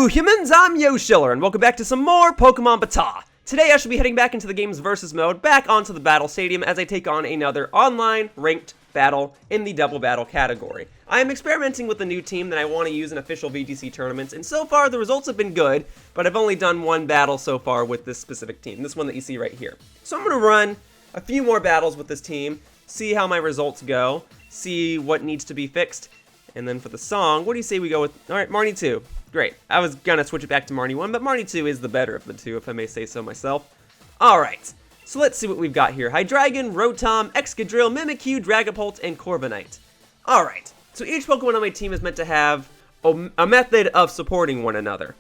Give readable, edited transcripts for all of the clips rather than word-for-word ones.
Hello humans, I'm Yoshiller, and welcome back to some more Pokemon BATAW. Today I shall be heading back into the game's versus mode, back onto the battle stadium as I take on another online ranked battle in the double battle category. I am experimenting with a new team that I want to use in official VGC tournaments, and so far the results have been good, but I've only done one battle so far with this specific team, this one that you see right here. So I'm going to run a few more battles with this team, see how my results go, see what needs to be fixed, and then for the song, what do you say we go with, alright, Marnie 2. Great. I was gonna switch it back to Marnie 1, but Marnie 2 is the better of the two, if I may say so myself. Alright, so let's see what we've got here. Hydreigon, Rotom, Excadrill, Mimikyu, Dragapult, and Corviknight. Alright, so each Pokemon on my team is meant to have a method of supporting one another.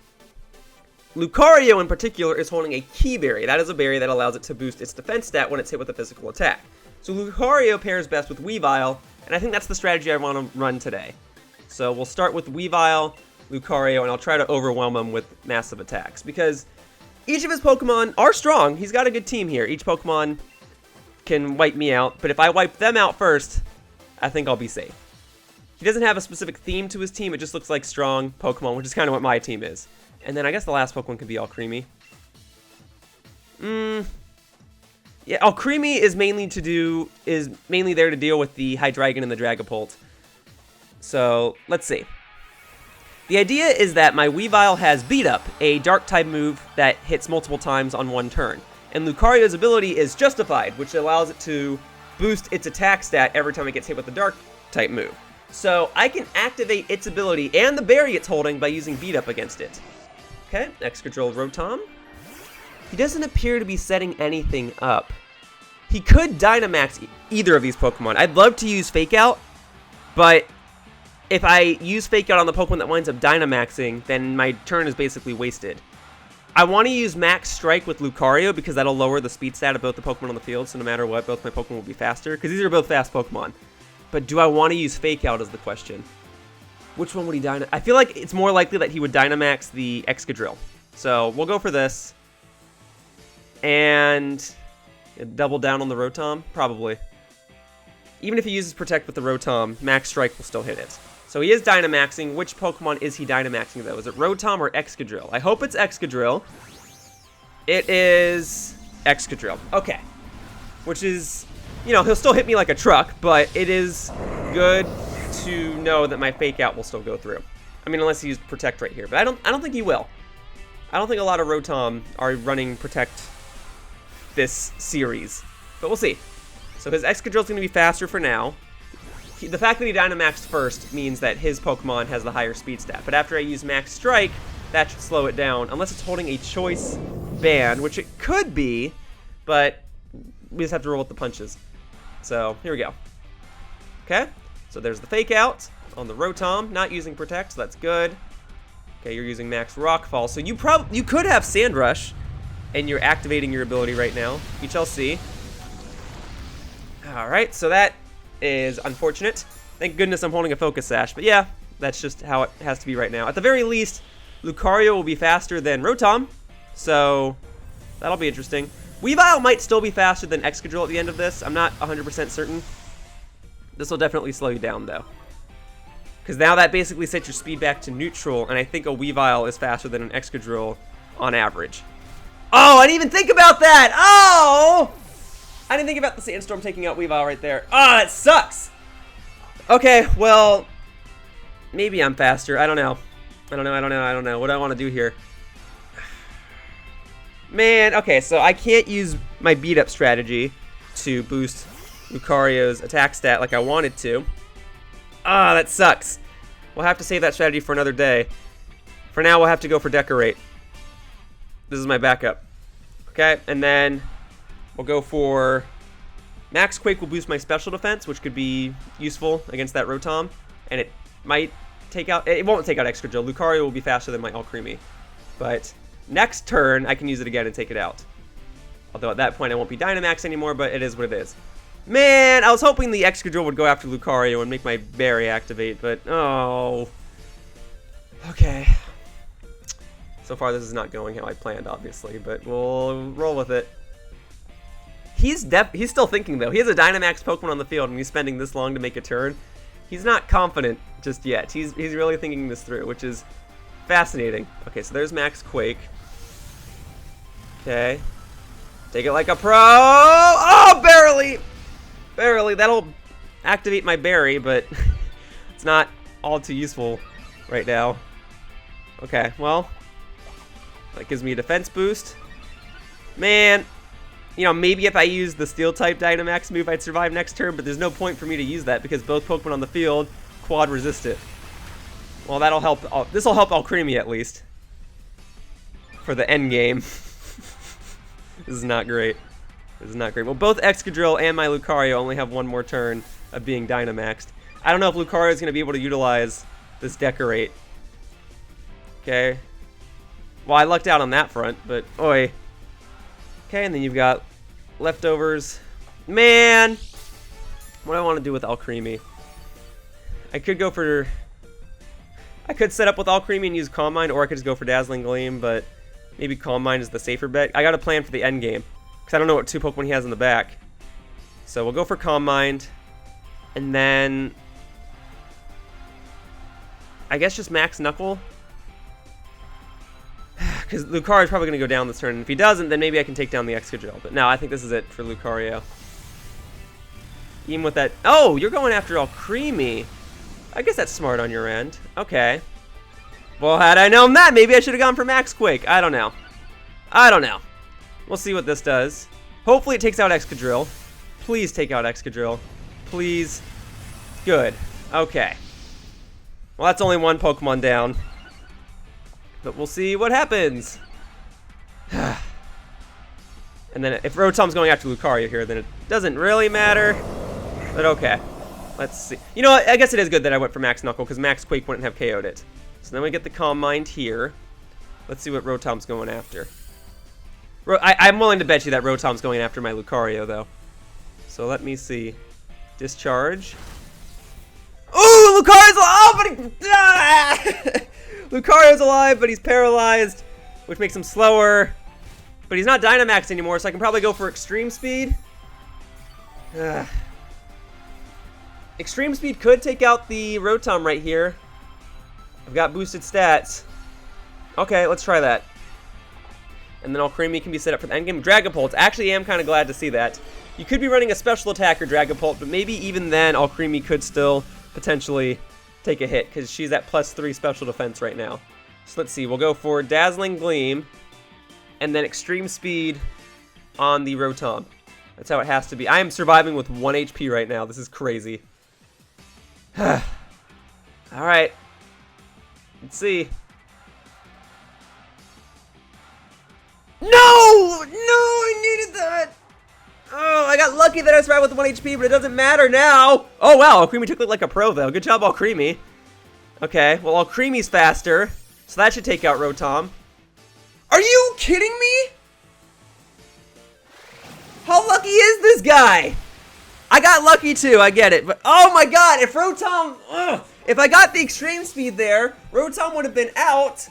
Lucario in particular is holding a Key Berry. That is a berry that allows it to boost its defense stat when it's hit with a physical attack. So Lucario pairs best with Weavile, and I think that's the strategy I want to run today. So we'll start with Weavile, Lucario, and I'll try to overwhelm him with massive attacks, because each of his Pokemon are strong. He's got a good team here. Each Pokemon can wipe me out, but if I wipe them out first, I think I'll be safe. He doesn't have a specific theme to his team. It just looks like strong Pokemon, which is kind of what my team is. And then I guess the last Pokemon could be Alcremie. Yeah, Alcremie is mainly there to deal with the Hydreigon and the Dragapult. So let's see. The idea is that my Weavile has Beat Up, a Dark-type move that hits multiple times on one turn. And Lucario's ability is Justified, which allows it to boost its attack stat every time it gets hit with a Dark-type move. So I can activate its ability and the berry it's holding by using Beat Up against it. Okay, Excadrill, Rotom. He doesn't appear to be setting anything up. He could Dynamax either of these Pokemon. I'd love to use Fake Out, but if I use Fake Out on the Pokemon that winds up Dynamaxing, then my turn is basically wasted. I want to use Max Strike with Lucario because that'll lower the speed stat of both the Pokemon on the field, so no matter what, both my Pokemon will be faster, because these are both fast Pokemon. But do I want to use Fake Out is the question. Which one would he Dynamax? I feel like it's more likely that he would Dynamax the Excadrill. So we'll go for this. And double down on the Rotom? Probably. Even if he uses Protect with the Rotom, Max Strike will still hit it. So he is Dynamaxing. Which Pokemon is he Dynamaxing, though? Is it Rotom or Excadrill? I hope it's Excadrill. It is Excadrill. Okay. Which is, you know, he'll still hit me like a truck, but it is good to know that my Fake Out will still go through. I mean, unless he used Protect right here. But I don't think he will. I don't think a lot of Rotom are running Protect this series. But we'll see. So his Excadrill's going to be faster for now. The fact that he Dynamaxed first means that his Pokemon has the higher speed stat. But after I use Max Strike, that should slow it down. Unless it's holding a Choice Band, which it could be. But we just have to roll with the punches. So here we go. Okay. So there's the Fake Out on the Rotom. Not using Protect, so that's good. Okay, you're using Max Rockfall. So you could have Sand Rush. And you're activating your ability right now. We shall see. Alright, so that is unfortunate. Thank goodness I'm holding a Focus Sash. But yeah, that's just how it has to be right now. At the very least, Lucario will be faster than Rotom. So that'll be interesting. Weavile might still be faster than Excadrill at the end of this. I'm not 100% certain. This will definitely slow you down, though. Because now that basically sets your speed back to neutral. And I think a Weavile is faster than an Excadrill on average. Oh, I didn't even think about that! Oh! I didn't think about the Sandstorm taking out Weavile right there. Ah, that sucks! Okay, well, maybe I'm faster. I don't know. I don't know. What do I want to do here? Man, okay, so I can't use my beat-up strategy to boost Lucario's attack stat like I wanted to. Ah, that sucks. We'll have to save that strategy for another day. For now, we'll have to go for Decorate. This is my backup. Okay, and then we'll go for Max Quake will boost my special defense, which could be useful against that Rotom. And it might take out, it won't take out Excadrill. Lucario will be faster than my Alcremie. But next turn, I can use it again and take it out. Although at that point, I won't be Dynamax anymore, but it is what it is. Man, I was hoping the Excadrill would go after Lucario and make my berry activate, but oh. Okay. So far, this is not going how I planned, obviously, but we'll roll with it. He's still thinking, though. He has a Dynamax Pokemon on the field, and he's spending this long to make a turn. He's not confident just yet. He's really thinking this through, which is Fascinating. Okay, so there's Max Quake. Okay. Take it like a pro. Oh, barely. Barely. That'll activate my berry, but it's not all too useful right now. Okay, well, that gives me a defense boost. Man, you know, maybe if I used the Steel-type Dynamax move, I'd survive next turn, but there's no point for me to use that because both Pokemon on the field quad resist it. Well, that'll help. This will help Alcremie at least for the end game. This is not great. This is not great. Well, both Excadrill and my Lucario only have one more turn of being Dynamaxed. I don't know if Lucario is going to be able to utilize this Decorate. Okay. Well, I lucked out on that front, but oi. Okay, and then you've got leftovers. Man! What do I want to do with Alcremie? I could go for... I could set up with Alcremie and use Calm Mind, or I could just go for Dazzling Gleam, but maybe Calm Mind is the safer bet. I got a plan for the end game, because I don't know what two Pokemon he has in the back. So we'll go for Calm Mind, and then... I guess just Max Knuckle. Because Lucario is probably going to go down this turn. And if he doesn't, then maybe I can take down the Excadrill. But no, I think this is it for Lucario. Even with that... Oh, you're going after Alcremie. I guess that's smart on your end. Okay. Well, had I known that, maybe I should have gone for Max Quake. I don't know. I don't know. We'll see what this does. Hopefully it takes out Excadrill. Please take out Excadrill. Please. Good. Okay. Well, that's only one Pokemon down. But we'll see what happens. And then if Rotom's going after Lucario here, then it doesn't really matter. But okay. Let's see. You know what? I guess it is good that I went for Max Knuckle, because Max Quake wouldn't have KO'd it. So then we get the Calm Mind here. Let's see what Rotom's going after. I'm willing to bet you that Rotom's going after my Lucario, though. So let me see. Discharge. Ooh, Lucario's alive! Oh, but Lucario's alive, but he's paralyzed, which makes him slower. But he's not Dynamaxed anymore, so I can probably go for Extreme Speed. Extreme Speed could take out the Rotom right here. I've got boosted stats. Okay, let's try that. And then Alcremie can be set up for the endgame. Dragapult. Actually, am kind of glad to see that. You could be running a special attacker Dragapult, but maybe even then Alcremie could still potentially take a hit, because she's at +3 special defense right now. So let's see. We'll go for Dazzling Gleam, and then Extreme Speed on the Rotom. That's how it has to be. I am surviving with 1 HP right now. This is crazy. Alright. Let's see. No! No, I needed that! Oh, I got lucky that I survived with 1 HP, but it doesn't matter now. Oh, wow. Alcremie took it like a pro, though. Good job, Alcremie. Okay, well, Alcremie's faster, so that should take out Rotom. Are you kidding me? How lucky is this guy? I got lucky, too. I get it. But, oh, my God. If Rotom... if I got the Extreme Speed there, Rotom would have been out.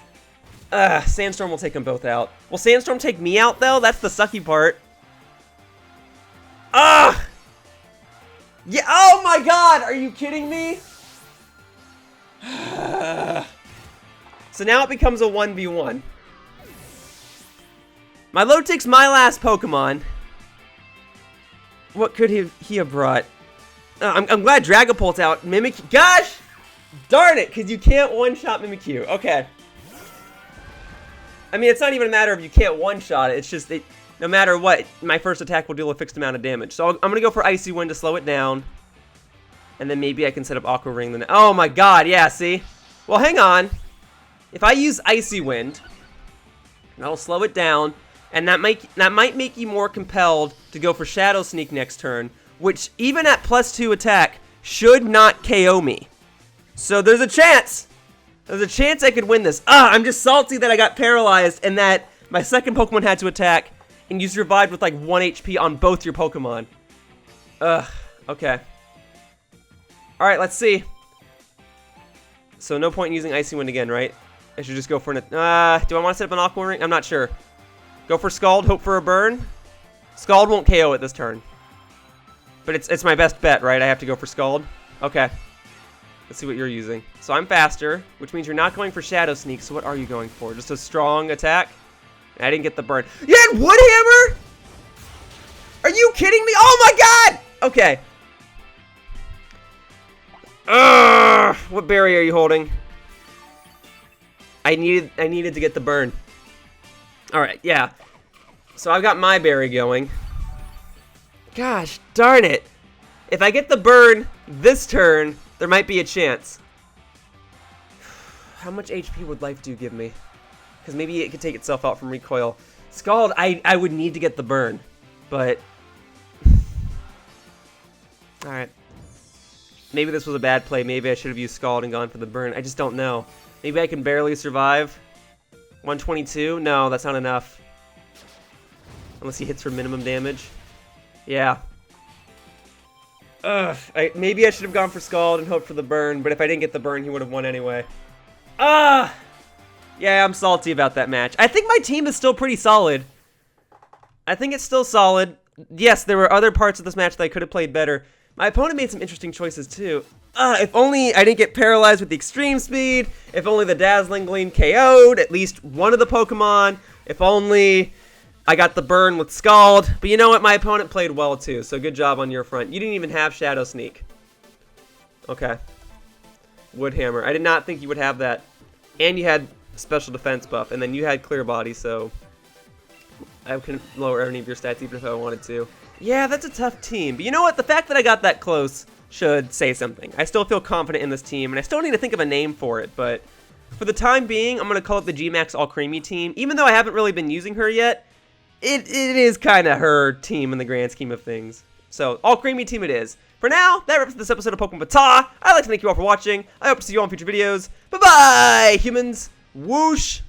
Sandstorm will take them both out. Will Sandstorm take me out, though? That's the sucky part. Ah! Yeah, oh my God, are you kidding me? So now it becomes a 1v1. Milotic's my last Pokemon. What could he have brought? I'm glad Dragapult's out. Mimikyu. Gosh! Darn it, because you can't one-shot Mimikyu. Okay. I mean, it's not even a matter of you can't one-shot it. It's just... no matter what, my first attack will deal a fixed amount of damage. So I'm going to go for Icy Wind to slow it down. And then maybe I can set up Aqua Ring. Then oh my God, yeah, see? Well, hang on. If I use Icy Wind, that'll slow it down. And that might make you more compelled to go for Shadow Sneak next turn. Which, even at +2 attack, should not KO me. So there's a chance. There's a chance I could win this. I'm just salty that I got paralyzed and that my second Pokemon had to attack. And you survived with like 1 HP on both your Pokemon. Okay. Alright, let's see. So no point in using Icy Wind again, right? I should just go for an... do I want to set up an Aqua Ring? I'm not sure. Go for Scald, hope for a burn. Scald won't KO it this turn. But it's my best bet, right? I have to go for Scald? Okay. Let's see what you're using. So I'm faster, which means you're not going for Shadow Sneak. So what are you going for? Just a strong attack? I didn't get the burn. You had Wood Hammer? Are you kidding me? Oh my god! Okay. What berry are you holding? I needed to get the burn. Alright, yeah. So I've got my berry going. Gosh, darn it. If I get the burn this turn, there might be a chance. How much HP would Life Dew give me? Because maybe it could take itself out from recoil. Scald, I would need to get the burn. But... Alright. Maybe this was a bad play. Maybe I should have used Scald and gone for the burn. I just don't know. Maybe I can barely survive. 122? No, that's not enough. Unless he hits for minimum damage. Yeah. Maybe I should have gone for Scald and hoped for the burn, but if I didn't get the burn, he would have won anyway. Yeah, I'm salty about that match. I think my team is still pretty solid. I think it's still solid. Yes, there were other parts of this match that I could have played better. My opponent made some interesting choices, too. If only I didn't get paralyzed with the extreme speed. If only the Dazzling Gleam KO'd at least one of the Pokemon. If only I got the burn with Scald. But you know what? My opponent played well, too. So good job on your front. You didn't even have Shadow Sneak. Okay. Wood Hammer. I did not think you would have that. And you had special defense buff. And then you had Clear Body, so I couldn't lower any of your stats even if I wanted to. Yeah, that's a tough team. But you know what? The fact that I got that close should say something. I still feel confident in this team, and I still need to think of a name for it, but for the time being, I'm going to call it the G-Max Alcremie team. Even though I haven't really been using her yet, it is kind of her team in the grand scheme of things. So, Alcremie team it is. For now, that wraps up this episode of Pokemon BATAW. I'd like to thank you all for watching. I hope to see you all in future videos. Bye-bye, humans. Whoosh.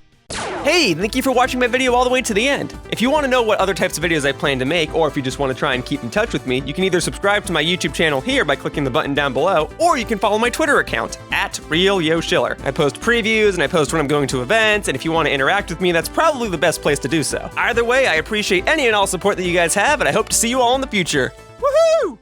Hey, thank you for watching my video all the way to the end. If you want to know what other types of videos I plan to make, or if you just want to try and keep in touch with me, you can either subscribe to my YouTube channel here by clicking the button down below, or you can follow my Twitter account, @RealYoshiller. I post previews, and I post when I'm going to events, and if you want to interact with me, that's probably the best place to do so. Either way, I appreciate any and all support that you guys have, and I hope to see you all in the future. Woohoo!